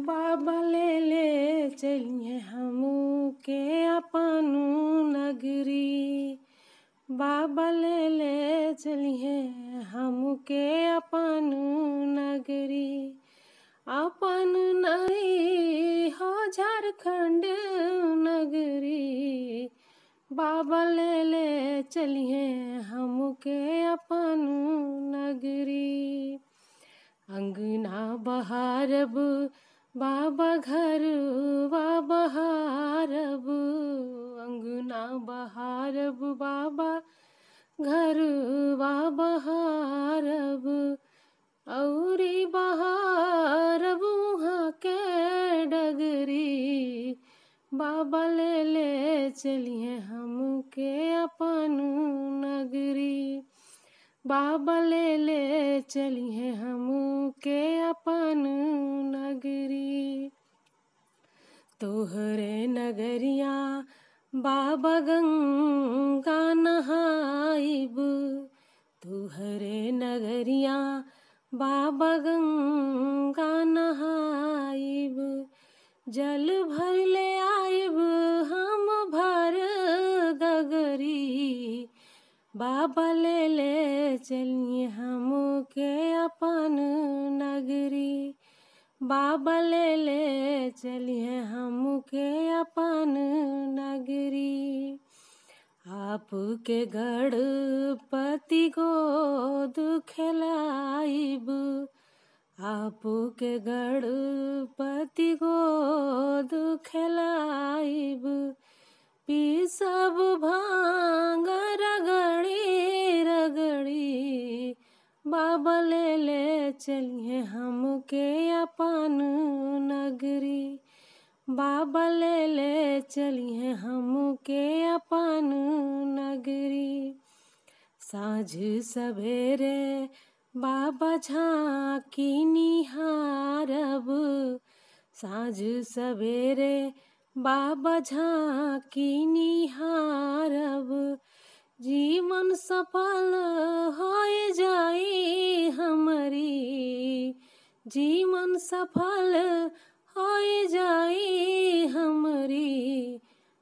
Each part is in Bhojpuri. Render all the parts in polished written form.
बाबा ले चलिए हमू के अपन नगरी। बाबा ले चलिए हमू के अपन नगरी। अपन नहीं हो झारखंड नगरी। बाबा ले चलिए हमू के अपन नगरी। अंगना बहारब बाबा घर बहारब। अंगना बहारब बाबा घर बहारब। औरी बहारब वहाँ के डगरी। बाबा ले चलिए हमू के अपन नगरी। बाबा ले चलिए हमू के अपन नगरी। तोहरे नगरिया बाबा गंगा नहाइब। तोहरे नगरिया बाबा गंगा नहाइब। जल भर ले आइब हम भर गगरी। बाबा ले चलिए हमू के अपन नगरी। बाबा ले चलिए हमू के अपन नगरी। आपके गणपति गोद खेलाइब। आपके गणपति गोद खेलाइब। पीसब भांग रगड़ी रगड़ी। बाबा ले चलिए हमू के अपन नगरी। बाबा ले चलिए हमू के अपन नगरी। साँझ सवेरे बाबा झांकी निहारब। साँझ सवेरे बाबा झांकी निहारब। जीवन सफल हो जाई हमरी। जीवन सफल हो जाई हमरी।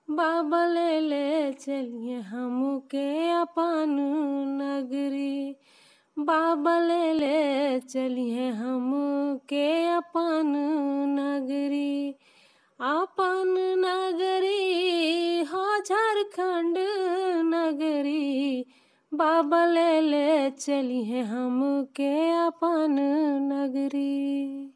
बाबा ले चलिए हमू के अपन नगरी। बाबा ले चलिए हमू के अपन नगरी। अपन नगरी हो झारखंड नगरी। बाबा ले चलिए हमू के अपन नगरी।